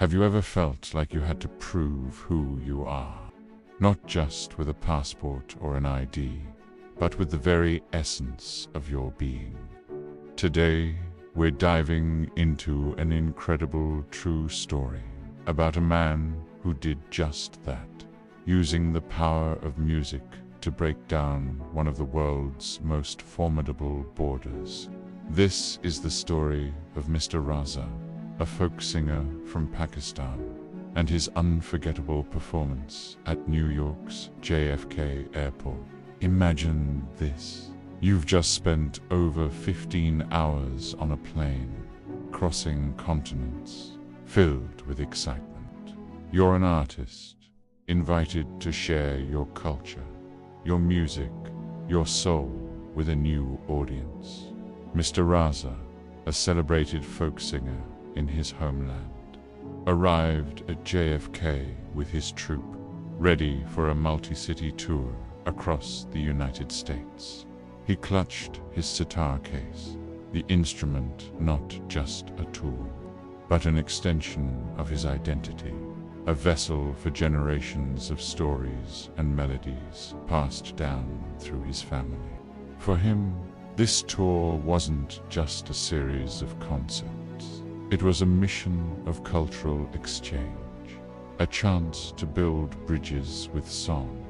Have you ever felt like you had to prove who you are? Not just with a passport or an ID, but with the very essence of your being. Today, we're diving into an incredible true story about a man who did just that, using the power of music to break down one of the world's most formidable borders. This is the story of Mr. Raza, a folk singer from Pakistan, and his unforgettable performance at New York's JFk Airport. Imagine this. You've just spent over 15 hours on a plane, crossing continents, filled with excitement. You're an artist, invited to share your culture, your music, your soul with a new audience. Mr. Raza, a celebrated folk singer in his homeland, arrived at JFK with his troupe, ready for a multi-city tour across the United States. He clutched his sitar case, the instrument not just a tool, but an extension of his identity, a vessel for generations of stories and melodies passed down through his family. For him, this tour wasn't just a series of concerts. It was a mission of cultural exchange, a chance to build bridges with song.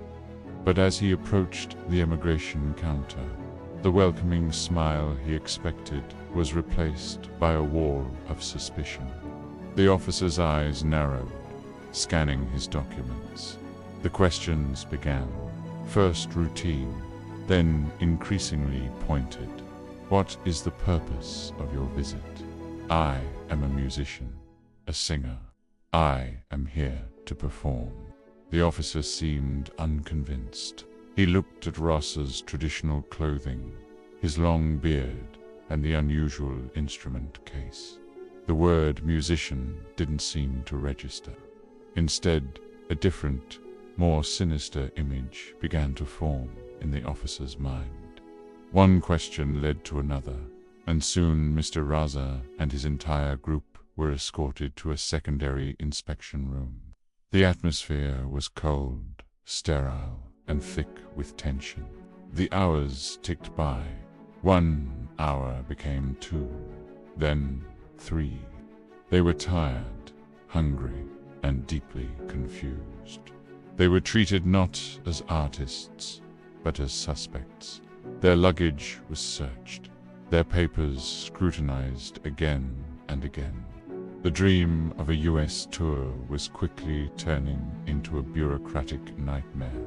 But as he approached the immigration counter, the welcoming smile he expected was replaced by a wall of suspicion. The officer's eyes narrowed, scanning his documents. The questions began, first routine, then increasingly pointed. What is the purpose of your visit? I am a musician, a singer. I am here to perform. The officer seemed unconvinced. He looked at Ross's traditional clothing, his long beard, and the unusual instrument case. The word musician didn't seem to register. Instead, a different, more sinister image began to form in the officer's mind. One question led to another, and soon Mr. Raza and his entire group were escorted to a secondary inspection room. The atmosphere was cold, sterile, and thick with tension. The hours ticked by. 1 hour became 2, then 3. They were tired, hungry, and deeply confused. They were treated not as artists, but as suspects. Their luggage was searched, their papers scrutinized again and again. The dream of a US tour was quickly turning into a bureaucratic nightmare.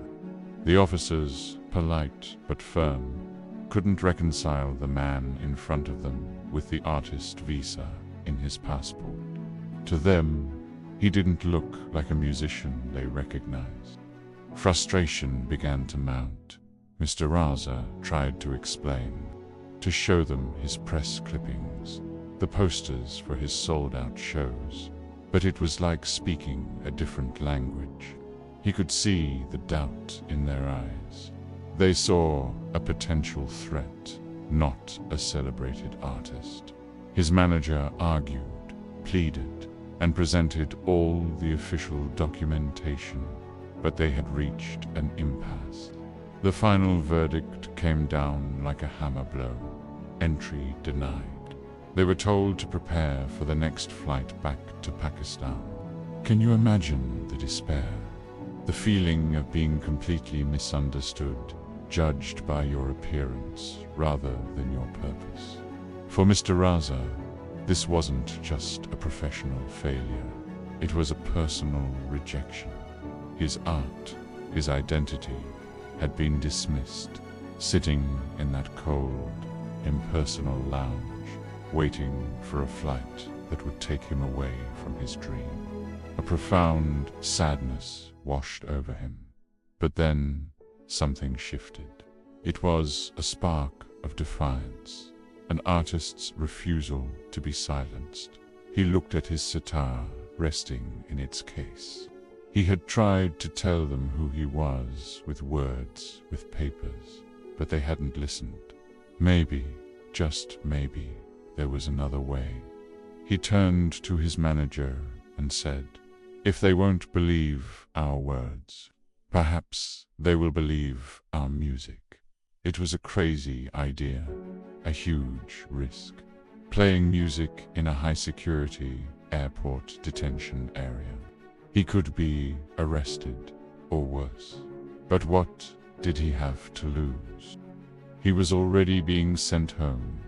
The officers, polite but firm, couldn't reconcile the man in front of them with the artist visa in his passport. To them, he didn't look like a musician they recognized. Frustration began to mount. Mr. Raza tried to explain, to show them his press clippings, the posters for his sold-out shows, but it was like speaking a different language. He could see the doubt in their eyes. They saw a potential threat, not a celebrated artist. His manager argued, pleaded, and presented all the official documentation, but they had reached an impasse. The final verdict came down like a hammer blow. Entry denied. They were told to prepare for the next flight back to Pakistan. Can you imagine the despair? The feeling of being completely misunderstood, judged by your appearance rather than your purpose. For Mr. Raza, this wasn't just a professional failure. It was a personal rejection. His art, his identity, had been dismissed, sitting in that cold, impersonal lounge, waiting for a flight that would take him away from his dream. A profound sadness washed over him. But then something shifted. It was a spark of defiance, an artist's refusal to be silenced. He looked at his sitar resting in its case. He had tried to tell them who he was with words, with papers, but they hadn't listened. Maybe, just maybe, there was another way. He turned to his manager, and said, "If they won't believe our words, perhaps they will believe our music." It was a crazy idea, a huge risk. Playing music in a high-security airport detention area. He could be arrested, or worse. But what did he have to lose? He was already being sent home.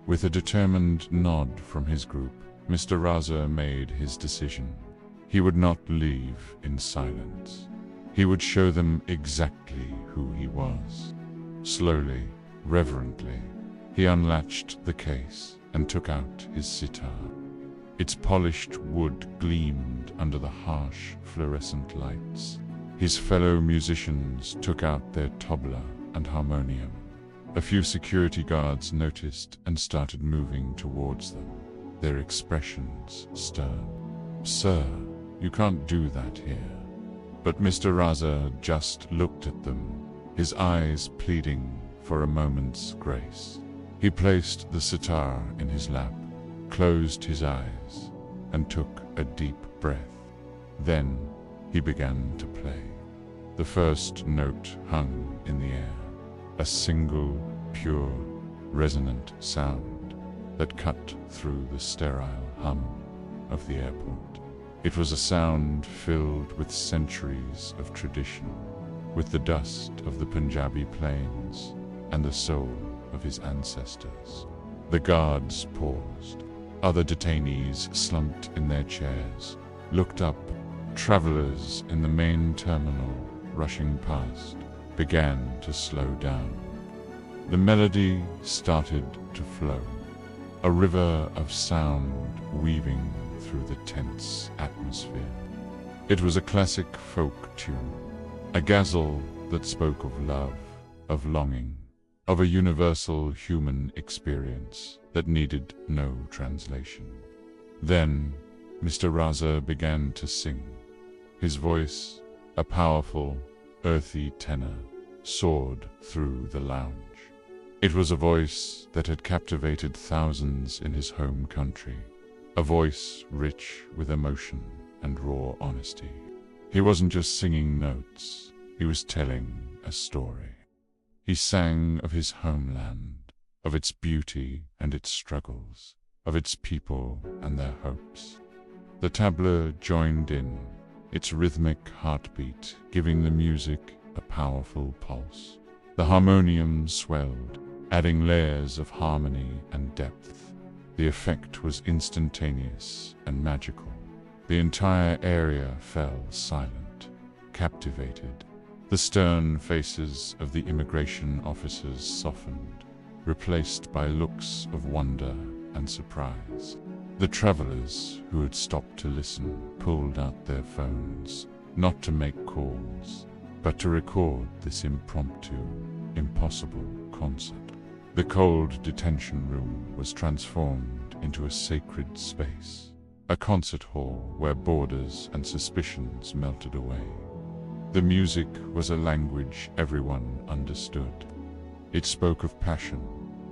With a determined nod from his group, Mr. Raza made his decision. He would not leave in silence. He would show them exactly who he was. Slowly, reverently, he unlatched the case and took out his sitar. Its polished wood gleamed under the harsh fluorescent lights. His fellow musicians took out their tabla and harmonium. A few security guards noticed and started moving towards them, their expressions stern. "Sir, you can't do that here." But Mr. Raza just looked at them, his eyes pleading for a moment's grace. He placed the sitar in his lap, closed his eyes, and took a deep breath. Then he began to play. The first note hung in the air, a single, pure, resonant sound that cut through the sterile hum of the airport. It was a sound filled with centuries of tradition, with the dust of the Punjabi plains and the soul of his ancestors. The guards paused. Other detainees slumped in their chairs, looked up. Travelers in the main terminal, rushing past, began to slow down. The melody started to flow, a river of sound weaving through the tense atmosphere. It was a classic folk tune, a ghazal that spoke of love, of longing, of a universal human experience that needed no translation. Then Mr. Raza began to sing. His voice, a powerful, earthy tenor, soared through the lounge. It was a voice that had captivated thousands in his home country, a voice rich with emotion and raw honesty. He wasn't just singing notes, he was telling a story. He sang of his homeland, of its beauty and its struggles, of its people and their hopes. The tabla joined in, its rhythmic heartbeat giving the music a powerful pulse. The harmonium swelled, adding layers of harmony and depth. The effect was instantaneous and magical. The entire area fell silent, captivated. The stern faces of the immigration officers softened, replaced by looks of wonder and surprise. The travelers who had stopped to listen pulled out their phones, not to make calls, but to record this impromptu, impossible concert. The cold detention room was transformed into a sacred space, a concert hall where borders and suspicions melted away. The music was a language everyone understood. It spoke of passion,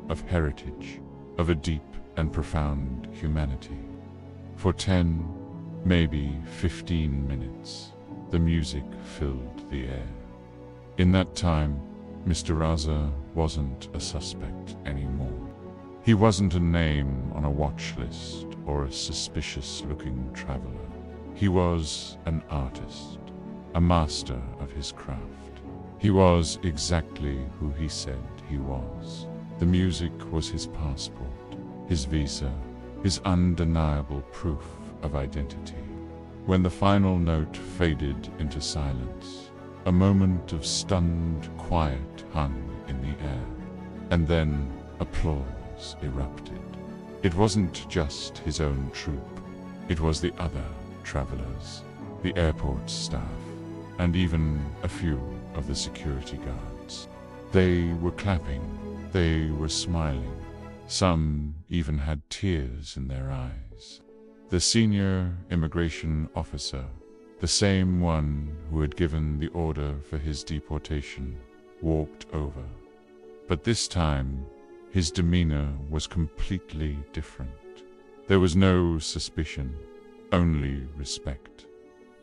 of heritage, of a deep and profound humanity. For 10, maybe 15 minutes, the music filled the air. In that time, Mr. Raza wasn't a suspect anymore. He wasn't a name on a watch list or a suspicious-looking traveler. He was an artist, a master of his craft. He was exactly who he said he was. The music was his passport, his visa, his undeniable proof of identity. When the final note faded into silence, a moment of stunned quiet hung in the air, and then applause erupted. It wasn't just his own troupe, it was the other travelers, the airport staff, and even a few of the security guards. They were clapping, they were smiling. Some even had tears in their eyes. The senior immigration officer, the same one who had given the order for his deportation, walked over. But this time, his demeanor was completely different. There was no suspicion, only respect.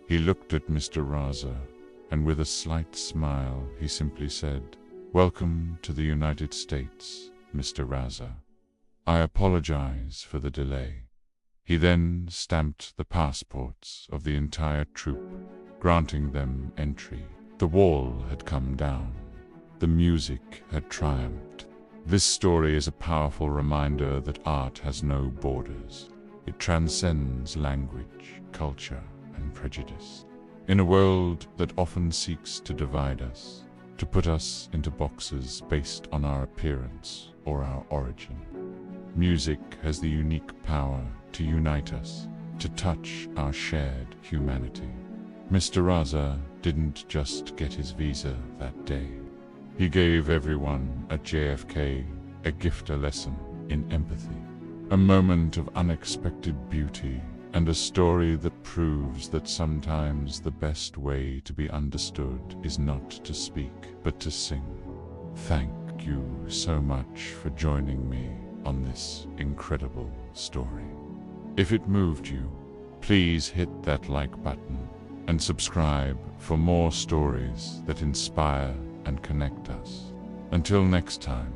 He looked at Mr. Raza, and with a slight smile, he simply said, "Welcome to the United States, Mr. Raza. I apologize for the delay." He then stamped the passports of the entire troop, granting them entry. The wall had come down. The music had triumphed. This story is a powerful reminder that art has no borders. It transcends language, culture, and prejudice. In a world that often seeks to divide us, to put us into boxes based on our appearance or our origin, music has the unique power to unite us, to touch our shared humanity. Mr. Raza didn't just get his visa that day. He gave everyone at JFK a gift, a lesson in empathy, a moment of unexpected beauty, and a story that proves that sometimes the best way to be understood is not to speak, but to sing. Thank you so much for joining me on this incredible story. If it moved you, please hit that like button and subscribe for more stories that inspire and connect us. Until next time.